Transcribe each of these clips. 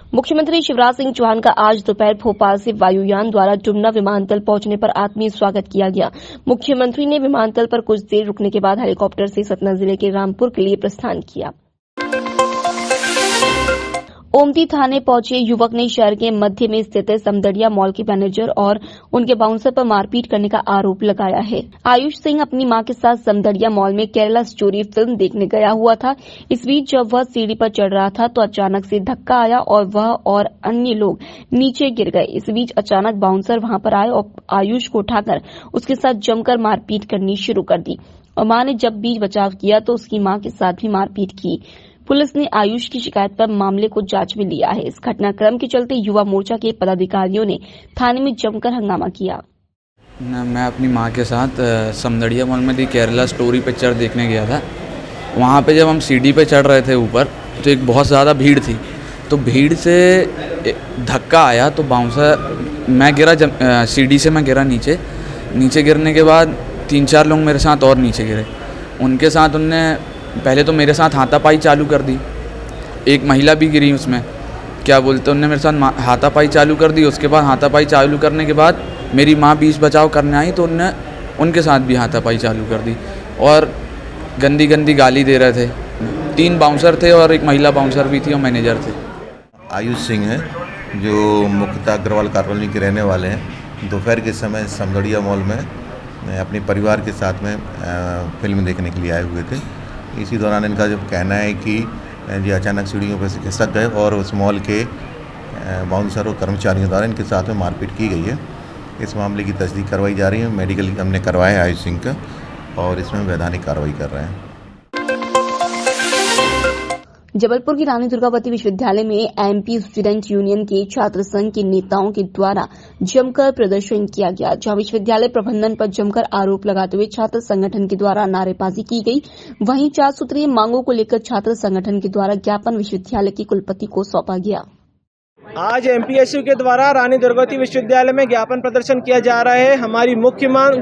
मुख्यमंत्री शिवराज सिंह चौहान का आज दोपहर भोपाल से वायुयान द्वारा डुमना विमानतल पहुंचने पर आत्मीय स्वागत किया गया। मुख्यमंत्री ने विमानतल पर कुछ देर रुकने के बाद हेलीकॉप्टर से सतना जिले के रामपुर के लिए प्रस्थान किया। ओमती थाने पहुंचे युवक ने शहर के मध्य में स्थित समदड़िया मॉल के मैनेजर और उनके बाउंसर पर मारपीट करने का आरोप लगाया है। आयुष सिंह अपनी मां के साथ समदड़िया मॉल में केरला स्टोरी फिल्म देखने गया हुआ था। इस बीच जब वह सीढ़ी पर चढ़ रहा था तो अचानक से धक्का आया और वह और अन्य लोग नीचे गिर गए। इस बीच अचानक बाउंसर वहां पर आए और आयुष को उठाकर उसके साथ जमकर मारपीट करनी शुरू कर दी और मां ने जब बीच बचाव किया तो उसकी मां के साथ भी मारपीट की। पुलिस ने आयुष की शिकायत पर मामले को जांच में लिया है। इस घटनाक्रम के चलते युवा मोर्चा के पदाधिकारियों ने थाने में जमकर हंगामा किया। मैं अपनी मां के साथ समदड़िया मॉल में केरला स्टोरी पिक्चर देखने गया था। वहां पे जब हम सीढ़ी पे चढ़ रहे थे ऊपर तो एक बहुत ज़्यादा भीड़ थी, तो भीड़ से धक्का आया तो बाउंसर मैं गिरा, सीढ़ी से मैं गिरा नीचे गिरने के बाद 3-4 लोग मेरे साथ और नीचे गिरे। उनके साथ उनने पहले तो मेरे साथ हाथापाई चालू कर दी। एक महिला भी गिरी उसमें, क्या बोलते उनने मेरे साथ हाथापाई चालू कर दी। उसके बाद हाथापाई चालू करने के बाद मेरी माँ बीच बचाव करने आई तो उनके साथ भी हाथापाई चालू कर दी और गंदी गाली दे रहे थे। 3 बाउंसर थे और एक महिला बाउंसर भी थी और मैनेजर थे। आयुष सिंह है जो मुक्ता अग्रवाल कॉलोनी के रहने वाले हैं। दोपहर के समय समदड़िया मॉल में अपने परिवार के साथ में फिल्म देखने के लिए आए हुए थे। इसी दौरान इनका जब कहना है कि ये अचानक सीढ़ियों पर से खिसक गए और उस मॉल के बाउंसर और कर्मचारियों द्वारा इनके साथ में मारपीट की गई है। इस मामले की तस्दीक करवाई जा रही है। मेडिकल हमने करवाया है आयुष सिंह का और इसमें वैधानिक कार्रवाई कर रहे हैं। जबलपुर की रानी दुर्गावती विश्वविद्यालय में एमपी स्टूडेंट यूनियन के छात्र संघ के नेताओं के द्वारा जमकर प्रदर्शन किया गया, जहां विश्वविद्यालय प्रबंधन पर जमकर आरोप लगाते हुए छात्र संगठन के द्वारा नारेबाजी की गई। वहीं 4 सूत्रीय मांगों को लेकर छात्र संगठन के द्वारा ज्ञापन विश्वविद्यालय के कुलपति को सौंपा गया। आज एमपीएसयू के द्वारा रानी दुर्गावती विश्वविद्यालय में ज्ञापन प्रदर्शन किया जा रहा है। हमारी मुख्य मांग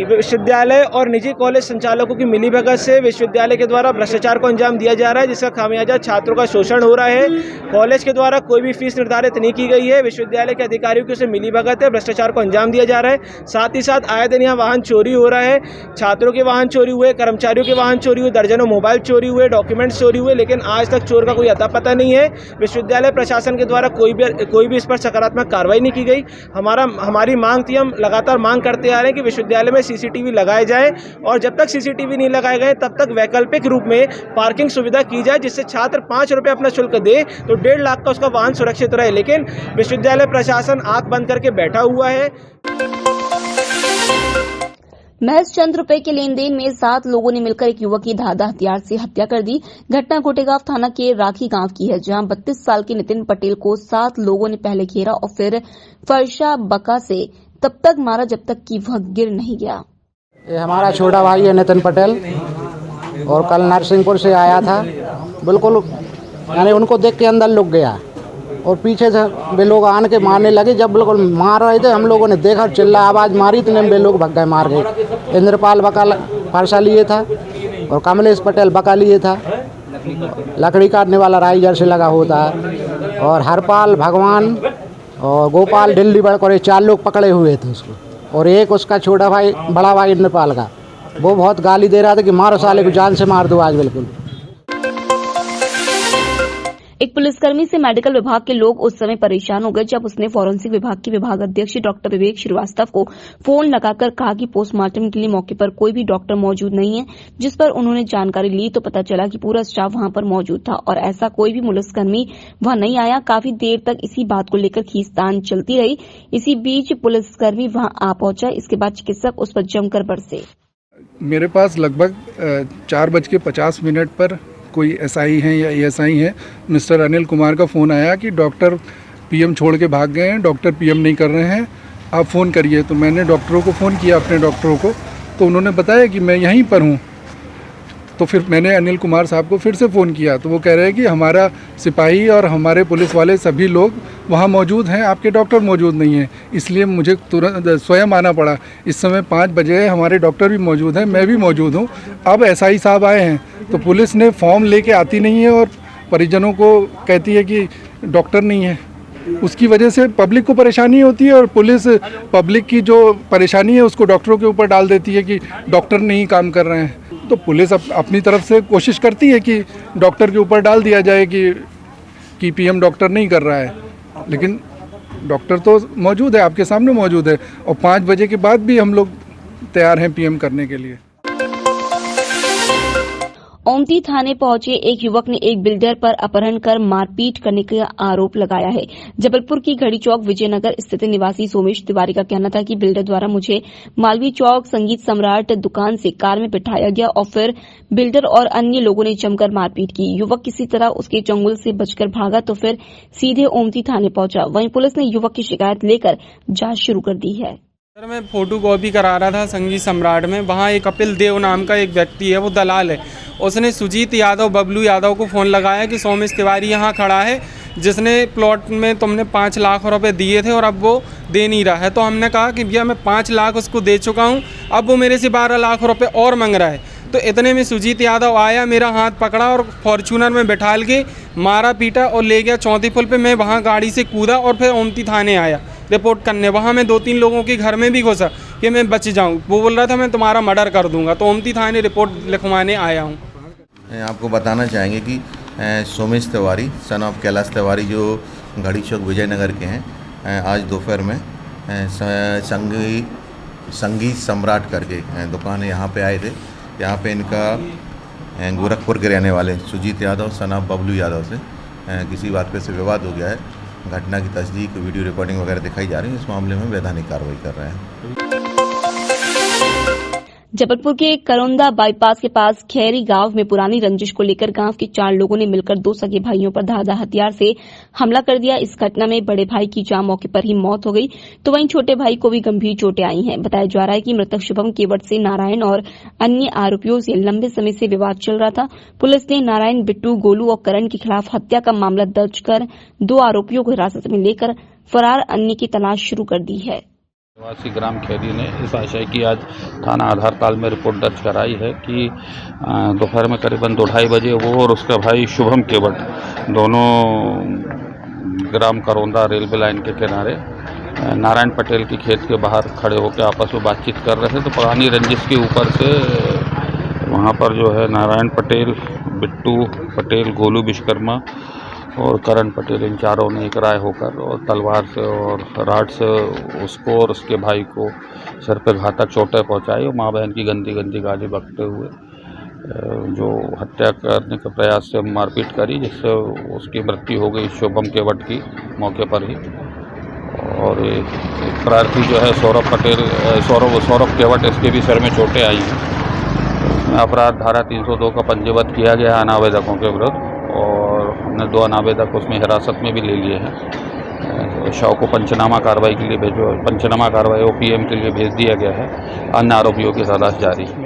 विश्वविद्यालय और निजी कॉलेज संचालकों की मिलीभगत से विश्वविद्यालय के द्वारा भ्रष्टाचार को अंजाम दिया जा रहा है, जिसका खामियाजा छात्रों का शोषण हो रहा है। कॉलेज के द्वारा कोई भी फीस निर्धारित नहीं की गई है। विश्वविद्यालय के अधिकारियों की से मिलीभगत है, भ्रष्टाचार को अंजाम दिया जा रहा है। साथ ही साथ आए दिन यहाँ वाहन चोरी हो रहा है। छात्रों के वाहन चोरी हुए, कर्मचारियों के वाहन चोरी हुए, दर्जनों मोबाइल चोरी हुए, डॉक्यूमेंट्स चोरी हुए, लेकिन आज तक चोर का कोई अता पता नहीं है। विश्वविद्यालय प्रशासन के द्वारा कोई भी इस पर सकारात्मक कार्रवाई नहीं की गई। हमारी मांग थी, हम लगातार मांग करते आ रहे हैं कि विश्वविद्यालय में सीसीटीवी लगाए जाए और जब तक सीसीटीवी नहीं लगाए गए तब तक वैकल्पिक रूप में पार्किंग सुविधा की जाए, जिससे छात्र 5 रुपये अपना शुल्क दे तो 1.5 लाख का उसका वाहन सुरक्षित रहे। लेकिन विश्वविद्यालय प्रशासन आंख बंद करके बैठा हुआ है। महज चंद रुपए के लेन देन में 7 लोगों ने मिलकर एक युवक की धारदार हथियार से हत्या कर दी। घटना गोटेगांव थाना के राखी गांव की है, जहां 32 साल के नितिन पटेल को 7 लोगों ने पहले घेरा और फिर फरशा बका से तब तक मारा जब तक कि वह गिर नहीं गया। ये हमारा छोटा भाई है नितिन पटेल और कल नरसिंहपुर से आया था। बिल्कुल यानी उनको देख के अंदर लुक गया और पीछे से वे लोग आन के मारने लगे। जब बिल्कुल मार रहे थे हम लोगों ने देखा, चिल्ला आवाज़ मारी तो वे लोग भग गए, मार गए। इंद्रपाल बका फरसा लिए था और कमलेश पटेल बका लिए था। लकड़ी काटने वाला राइजर से लगा होता है और हरपाल भगवान और गोपाल दिल्ली बड़कोरे 4 लोग पकड़े हुए थे उसको। और एक उसका छोटा भाई, बड़ा भाई इंद्रपाल का, वो बहुत गाली दे रहा था कि मारो साले को, जान से मार दो आज। बिल्कुल एक पुलिसकर्मी से मेडिकल विभाग के लोग उस समय परेशान हो गए जब उसने फॉरेंसिक विभाग के विभाग अध्यक्ष डॉक्टर विवेक श्रीवास्तव को फोन लगाकर कहा कि पोस्टमार्टम के लिए मौके पर कोई भी डॉक्टर मौजूद नहीं है। जिस पर उन्होंने जानकारी ली तो पता चला कि पूरा स्टाफ वहां पर मौजूद था और ऐसा कोई भी पुलिसकर्मी वहां नहीं आया। काफी देर तक इसी बात को लेकर खींचतान चलती रही। इसी बीच पुलिसकर्मी वहां आ पहुंचा। इसके बाद चिकित्सक उस पर जमकर बरसे। मेरे पास लगभग 4:50 पर कोई एसआई हैं या एएसआई हैं, मिस्टर अनिल कुमार का फ़ोन आया कि डॉक्टर पीएम छोड़ के भाग गए हैं, डॉक्टर पीएम नहीं कर रहे हैं, आप फ़ोन करिए। तो मैंने डॉक्टरों को फ़ोन किया, अपने डॉक्टरों को, तो उन्होंने बताया कि मैं यहीं पर हूँ। तो फिर मैंने अनिल कुमार साहब को फिर से फ़ोन किया तो वो कह रहे हैं कि हमारा सिपाही और हमारे पुलिस वाले सभी लोग वहाँ मौजूद हैं, आपके डॉक्टर मौजूद नहीं हैं। इसलिए मुझे तुरंत स्वयं आना पड़ा। इस समय 5 बजे है, हमारे डॉक्टर भी मौजूद हैं, मैं भी मौजूद हूँ। अब एसआई साहब आए हैं तो पुलिस ने फॉर्म लेके आती नहीं है और परिजनों को कहती है कि डॉक्टर नहीं है, उसकी वजह से पब्लिक को परेशानी होती है और पुलिस पब्लिक की जो परेशानी है उसको डॉक्टरों के ऊपर डाल देती है कि डॉक्टर नहीं काम कर रहे हैं। तो पुलिस अपनी तरफ से कोशिश करती है कि डॉक्टर के ऊपर डाल दिया जाए कि पीएम डॉक्टर नहीं कर रहा है, लेकिन डॉक्टर तो मौजूद है, आपके सामने मौजूद है और 5 बजे के बाद भी हम लोग तैयार हैं पीएम करने के लिए। ओमती थाने पहुंचे एक युवक ने एक बिल्डर पर अपहरण कर मारपीट करने का आरोप लगाया है। जबलपुर की घड़ी चौक विजयनगर स्थित निवासी सोमेश तिवारी का कहना था कि बिल्डर द्वारा मुझे मालवीय चौक संगीत सम्राट दुकान से कार में बिठाया गया और फिर बिल्डर और अन्य लोगों ने जमकर मारपीट की। युवक किसी तरह उसके चंगुल से बचकर भागा तो फिर सीधे ओमती थाने पहुंचा। वहीं पुलिस ने युवक की शिकायत लेकर जांच शुरू कर दी है। सर, मैं फोटो कॉपी करा रहा था संगीत सम्राट में। वहाँ एक कपिल देव नाम का एक व्यक्ति है, वो दलाल है। उसने सुजीत यादव, बबलू यादव को फ़ोन लगाया कि सोमेश तिवारी यहाँ खड़ा है, जिसने प्लॉट में तुमने 5 लाख रुपए दिए थे और अब वो दे नहीं रहा है। तो हमने कहा कि भैया मैं 5 लाख उसको दे चुका हूँ, अब वो मेरे से 12 लाख रुपए और मांग रहा है। तो इतने में सुजीत यादव आया, मेरा हाथ पकड़ा और फॉर्चूनर में बैठाल के मारा पीटा और ले गया चौथी पुल पे। मैं वहाँ गाड़ी से कूदा और फिर ओमती थाने आया रिपोर्ट करने। वहाँ मैं 2-3 लोगों के घर में भी घुसा कि मैं बच जाऊँ। वो बोल रहा था मैं तुम्हारा मर्डर कर दूंगा। तो ओमती थाने रिपोर्ट लिखवाने आया हूँ। आपको बताना चाहेंगे कि सोमेश तिवारी सन ऑफ कैलाश तिवारी जो घड़ी चौक विजयनगर के हैं, आज दोपहर में संगीत सम्राट करके दुकान है, यहाँ पे आए थे। यहाँ पे इनका गोरखपुर के रहने वाले सुजीत यादव सन ऑफ बबलू यादव से किसी बात पे से विवाद हो गया है। घटना की तस्दीक, वीडियो रिकॉर्डिंग वगैरह दिखाई जा रही है। इस मामले में वैधानिक कार्रवाई कर रहे हैं। जबलपुर के करौंदा बाईपास के पास खैरी गांव में पुरानी रंजिश को लेकर गांव के 4 लोगों ने मिलकर 2 सगे भाइयों पर धारदार हथियार से हमला कर दिया। इस घटना में बड़े भाई की जहां मौके पर ही मौत हो गई तो वहीं छोटे भाई को भी गंभीर चोटें आई हैं। बताया जा रहा है कि मृतक शुभम केवट से नारायण और अन्य आरोपियों से लंबे समय से विवाद चल रहा था। पुलिस ने नारायण, बिट्टू, गोलू और करण के खिलाफ हत्या का मामला दर्ज कर 2 आरोपियों को हिरासत में लेकर फरार अन्य की तलाश शुरू कर दी है। निवासी ग्राम खैरी ने इस आशय की आज थाना आधारताल में रिपोर्ट दर्ज कराई है कि दोपहर में करीबन 2-2:30 बजे वो और उसका भाई शुभम केवट दोनों ग्राम करौंदा रेलवे लाइन के किनारे नारायण पटेल की खेत के बाहर खड़े होकर आपस में बातचीत कर रहे थे। तो पुरानी रंजिश के ऊपर से वहाँ पर जो है नारायण पटेल, बिट्टू पटेल, गोलू विश्वकर्मा और करण पटेल, इन चारों ने एक राय होकर और तलवार से और राड से उसको और उसके भाई को सर पे घातक चोटें पहुंचाई और माँ बहन की गंदी गंदी गाली बकते हुए जो हत्या करने के प्रयास से मारपीट करी, जिससे उसकी मृत्यु हो गई शुभम केवट की मौके पर ही। और एक प्रार्थी जो है सौरभ केवट, इसके भी सिर में चोटें आई हैं। अपराध धारा 302 का पंजीबद्ध किया गया है अनावेदकों के विरुद्ध और हमने 2 अनावेदक उसमें हिरासत में भी ले लिए हैं। शव को पंचनामा कार्रवाई के लिए पंचनामा कार्रवाई OPM के लिए भेज दिया गया है। अन्य आरोपियों की तलाश जारी है।